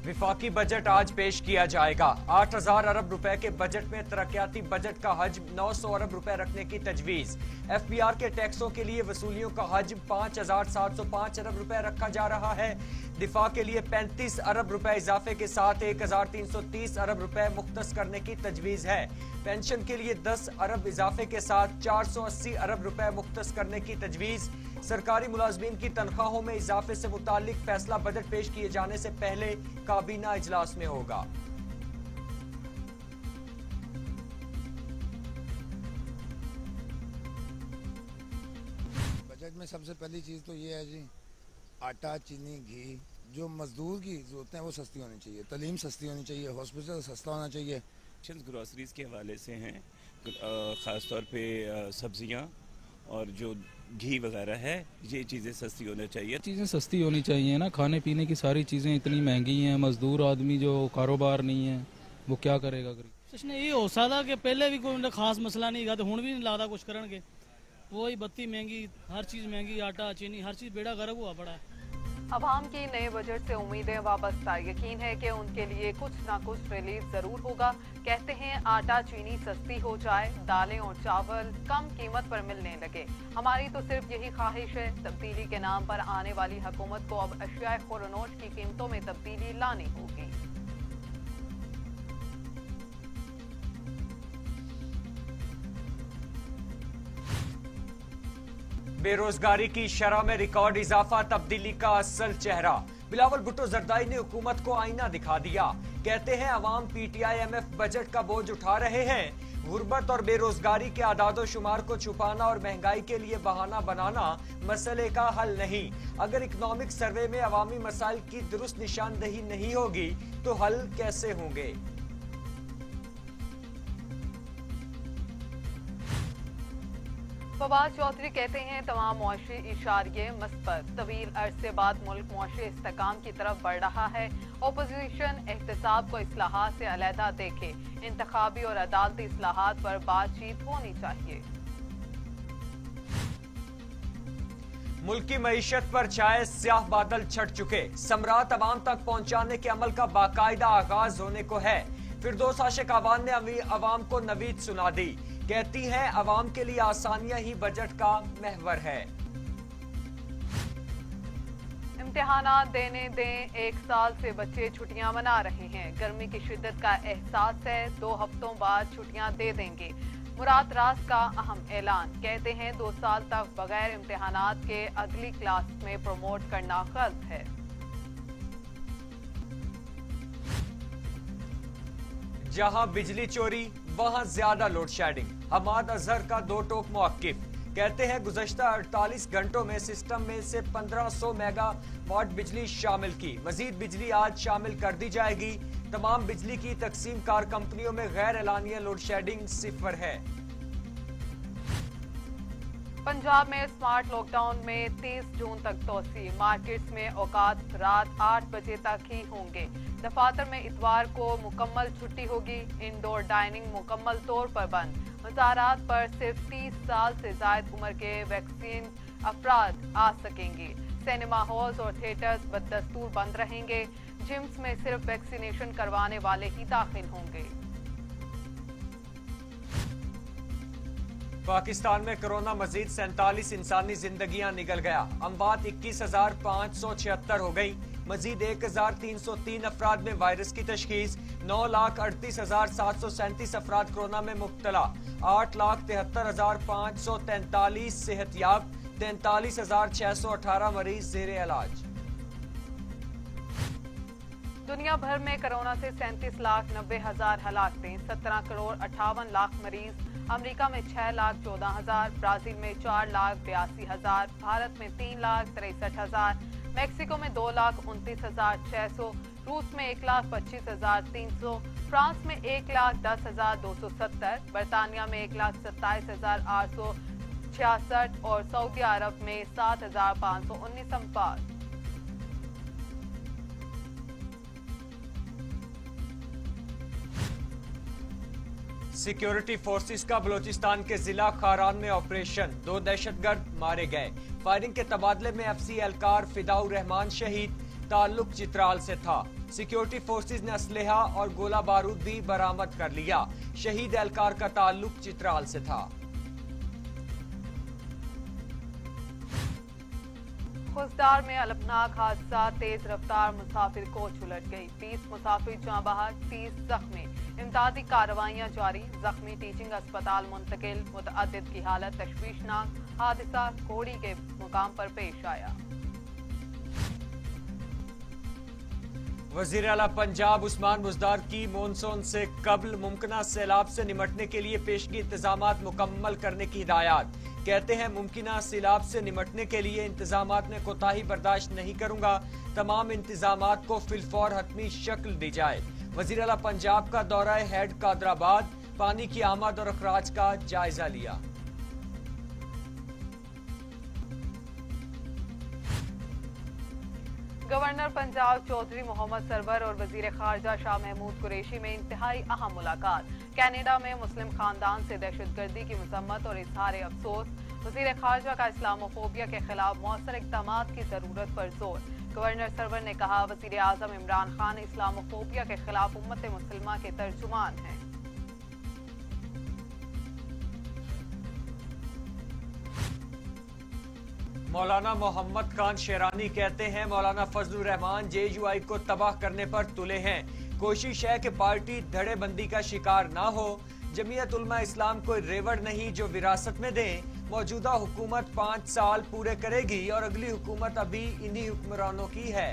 वफाकी बजट आज पेश किया जाएगा। 8,000 अरब रुपए के बजट में तरक्याती बजट का हज्म 900 अरब रुपए रखने की तजवीज। FBR के टैक्सों के लिए वसूलियों का हज्म 5,705 अरब रुपए रखा जा रहा है। दिफा के लिए 35 अरब रुपए इजाफे के साथ 1,330 अरब रुपए मुख्तस करने की तजवीज है। पेंशन के लिए 10 अरब इजाफे के साथ 480 अरब रुपए मुख्तस करने की तजवीज। सरकारी मुलाजमीन की तनख्वाहों में इजाफे से मुतालिक फैसला बजट पेश किए जाने से पहले काबीना इजलास में होगा। बजट में सबसे पहली चीज तो ये है जी, आटा, चीनी, घी, जो मजदूर की जरूरतें हैं वो सस्ती होनी चाहिए, तालीम सस्ती होनी चाहिए, हॉस्पिटल सस्ता होना चाहिए। ग्रोसरीज के हवाले से हैं, ख़ास तौर पे सब्जियां और जो घी वगैरह है, ये चीज़ें सस्ती होनी चाहिए। चीज़ें सस्ती होनी चाहिए ना, खाने पीने की सारी चीज़ें इतनी महंगी हैं, मजदूर आदमी जो कारोबार नहीं है वो क्या करेगा। इसने ये हो सकता कि पहले भी कोई खास मसला नहीं गा तो हुण भी नहीं लगता कुछ करनगे। वही बत्ती महंगी, हर चीज़ महंगी, आटा, चीनी, हर चीज़ बेड़ा गर्क हुआ पड़ा है। अवाम की नए बजट से उम्मीदें वाबस्ता, यकीन है कि उनके लिए कुछ ना कुछ रिलीफ जरूर होगा। कहते हैं आटा चीनी सस्ती हो जाए, दालें और चावल कम कीमत पर मिलने लगे। हमारी तो सिर्फ यही ख्वाहिश है। तब्दीली के नाम पर आने वाली हुकूमत को अब अशियाए खुरनोश की कीमतों में तब्दीली लानी होगी। बेरोजगारी की शरह में रिकॉर्ड इजाफा तब्दीली का असल चेहरा। बिलावल भुट्टो जरदारी ने हुकूमत को आईना दिखा दिया। कहते हैं अवाम PTI-MF बजट का बोझ उठा रहे हैं। गुर्बत और बेरोजगारी के आदादो शुमार को छुपाना और महंगाई के लिए बहाना बनाना मसले का हल नहीं। अगर इकोनॉमिक सर्वे में अवामी मसाइल की दुरुस्त निशानदही नहीं होगी तो हल कैसे होंगे। फवाद चौधरी कहते हैं तमाम मुआशी इशारे मस्बत, तवील अरसे बाद मुल्क मुआशी इस्तेकाम की तरफ बढ़ रहा है। ओपोजिशन एहतसाब को इस्लाहात से अलहदा देखे, इंतखाबी और अदालती इस्लाहात पर बातचीत होनी चाहिए। मुल्क की मईशत पर छाए स्याह बादल छट चुके। समरात अवाम तक पहुंचाने के अमल का बाकायदा आगाज होने को है। फिरदौस आशिक आवान ने अवाम को नवीद सुना दी। कहती हैं अवाम के लिए आसानियां ही बजट का महवर है। इम्तिहानात देने दें, 1 साल से बच्चे छुट्टियां मना रहे हैं। गर्मी की शिद्दत का एहसास है, 2 हफ्तों बाद छुट्टियां दे देंगे। मुराद रास का अहम ऐलान। कहते हैं 2 साल तक बगैर इम्तिहानात के अगली क्लास में प्रमोट करना गलत है। जहां बिजली चोरी वहां ज्यादा लोड शेडिंग। हमाद अजहर का 2 टोक मौकिफ। कहते हैं गुज़श्ता 48 घंटों में सिस्टम में से 1500 मेगावाट बिजली शामिल की। मजीद बिजली आज शामिल कर दी जाएगी। तमाम बिजली की तकसीम कार कंपनियों में गैर एलानिया लोड शेडिंग 0 है। पंजाब में स्मार्ट लॉकडाउन में 30 जून तक तोसी। मार्केट्स में औकात रात 8 बजे तक ही होंगे। दफातर में इतवार को मुकम्मल छुट्टी होगी। इंडोर डाइनिंग मुकम्मल तौर पर बंद। मज़ारात पर सिर्फ 30 साल से ज़ायद उम्र के वैक्सीन अफराद आ सकेंगे। सिनेमा हॉल्स और थिएटर्स बदस्तूर बंद रहेंगे। जिम्स में सिर्फ वैक्सीनेशन करवाने वाले ही दाखिल होंगे। पाकिस्तान में कोरोना मजीद 47 इंसानी जिंदगियां निकल गया। अमवात 21,576 हो गई। मजीद 1,303 अफराद में वायरस की तशखीस। 9,38,737 अफराद कोरोना में मुब्तला। 8,73,543 सेहतयाब। 43,618 मरीज ज़ेरे इलाज। दुनिया भर में कोरोना से 37,90,000 हलाकतें। 17 करोड़ 58 लाख मरीज। अमेरिका में 6,14,000, ब्राजील में 4,82,000, भारत में 3,63,000, मैक्सिको में 2,29,600, रूस में 1,25,300, फ्रांस में 1,10,270, बरतानिया में 1,27,866 और सऊदी अरब में 7,519 अमवात। सिक्योरिटी फोर्सेस का बलोचिस्तान के जिला खारान में ऑपरेशन। 2 दहशतगर्द मारे गए। फायरिंग के तबादले में FC एहलकार फिदाउर रहमान शहीद। ताल्लुक चित्राल से था। सिक्योरिटी फोर्सेज ने असलहा और गोला बारूद भी बरामद कर लिया। शहीद एहलकार का ताल्लुक चित्राल से था। खुसदार में अलमनाक हादसा, तेज रफ्तार मुसाफिर कोच उलट गई। 30 मुसाफिर जाँ बहक, 30 जख्मी। इमदादी कार्रवाइयां जारी, जख्मी टीचिंग अस्पताल मुंतकिल। मुतअद्दिद की हालत तशवीशनाक। हादसा कोड़ी के मुकाम पर पेश आया। वजीर आला पंजाब उस्मान बुज़दार की मॉनसून से कबल मुमकिना सैलाब से निमटने के लिए पेशगी इंतजामात मुकम्मल करने की हिदायत। कहते हैं मुमकिना सैलाब से निमटने के लिए इंतजामात में कोताही बर्दाश्त नहीं करूंगा। तमाम इंतजामात को फिलफौर हतमी शक्ल दी जाए। वजीर आला पंजाब का दौरा हेड कादराबाद, पानी की आमद और अखराज का जायजा लिया। गवर्नर पंजाब चौधरी मोहम्मद सरवर और वजीर खारजा शाह महमूद कुरैशी में इंतहाई अहम मुलाकात। कनाडा में मुस्लिम खानदान से दहशतगर्दी की मजम्मत और इजहार अफसोस। वजीर खारजा का इस्लामोफोबिया के खिलाफ मौसर इक़दामात की जरूरत पर जोर। गवर्नर सरवर ने कहा, वजीर आजम इमरान खान इस्लामोफोबिया के खिलाफ उम्मत मुसलमा के तर्जुमान हैं। मौलाना मोहम्मद खान शेरानी कहते हैं मौलाना फजलुर रहमान JUI को तबाह करने पर तुले हैं। कोशिश है कि पार्टी धड़ेबंदी का शिकार ना हो। जमीयत उलमा इस्लाम कोई रेवड़ नहीं जो विरासत में दें। मौजूदा हुकूमत 5 साल पूरे करेगी और अगली हुकूमत अभी इन्हीं हुक्मरानों की है।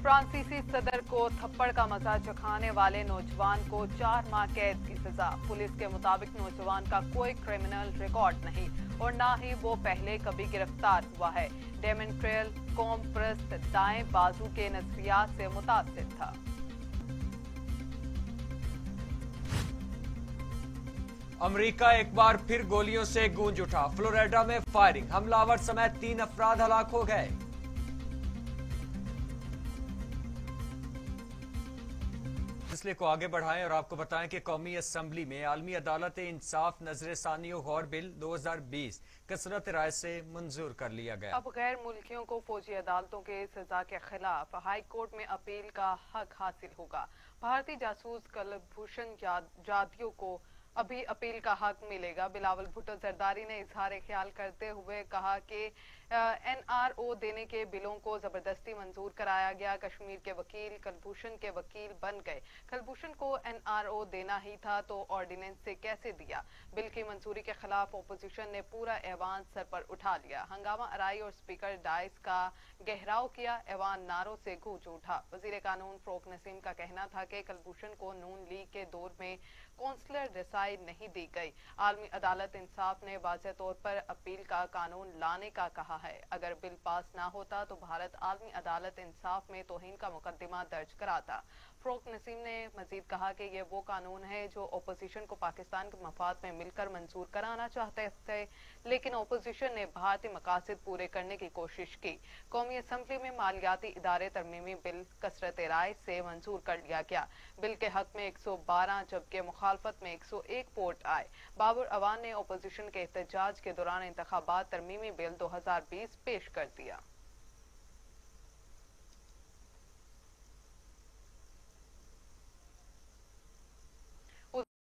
फ्रांसीसी सदर को थप्पड़ का मजा चखाने वाले नौजवान को 4 माह कैद की सजा। पुलिस के मुताबिक नौजवान का कोई क्रिमिनल रिकॉर्ड नहीं और ना ही वो पहले कभी गिरफ्तार हुआ है। डेमेंट्रियल कौम परस्त दाएं बाजू के नजरियात से मुतासिर था। अमेरिका एक बार फिर गोलियों से गूंज उठा। फ्लोरिडा में फायरिंग, हमलावर समेत 3 अफराद हलाक हो गए। सिलसिले को आगे बढ़ाएं और आपको बताएं कि कौमी असम्बली में आलमी अदालत इंसाफ नजरसानी और गौर बिल 2020 कसरत राय से मंजूर कर लिया गया। अब गैर मुल्कियों को फौजी अदालतों के सजा के खिलाफ हाई कोर्ट में अपील का हक हासिल होगा। भारतीय जासूस कुलभूषण जाधव को अभी अपील का हक मिलेगा। बिलावल भुट्टो जरदारी ने इजहार ख्याल करते हुए कहा कि NRO देने के बिलों को जबरदस्ती मंजूर कराया गया। कश्मीर के वकील कुलभूषण के वकील बन गए। कुलभूषण को NRO देना ही था तो ऑर्डिनेंस से कैसे दिया। बिल की मंजूरी के खिलाफ ओपोजिशन ने पूरा ऐवान सर पर उठा लिया। हंगामा अराई और स्पीकर डाइस का गहराव किया। ऐवान नारों से गूंज उठा। वजीर कानून फरोख नसीम का कहना था कि कुलभूषण को नून लीग के दौर में कौंसलर रसाई नहीं दी गई। आलमी अदालत इंसाफ ने वाज़ेह तौर पर अपील का कानून लाने का कहा है। अगर बिल पास ना होता तो भारत आलमी अदालत इंसाफ में तौहीन का मुकदमा दर्ज कराता। फरोख नसीम ने मजीद कहा कि ये वो कानून है जो ओपोजिशन को पाकिस्तान के मफाद में मिलकर मंजूर कराना चाहते थे, लेकिन ओपोजिशन ने भारतीय मकासद पूरे करने की कोशिश की। कौमी असम्बली में मालियाती इदारे तरमीमी बिल कसरत राय से मंजूर कर लिया गया। बिल के हक में 112 जबकि मुखालफत में 101 वोट आए। बाबर अवान ने ओपोजिशन के एहतजाज के दौरान इंतखाबात तरमीमी बिल 2020 पेश कर दिया।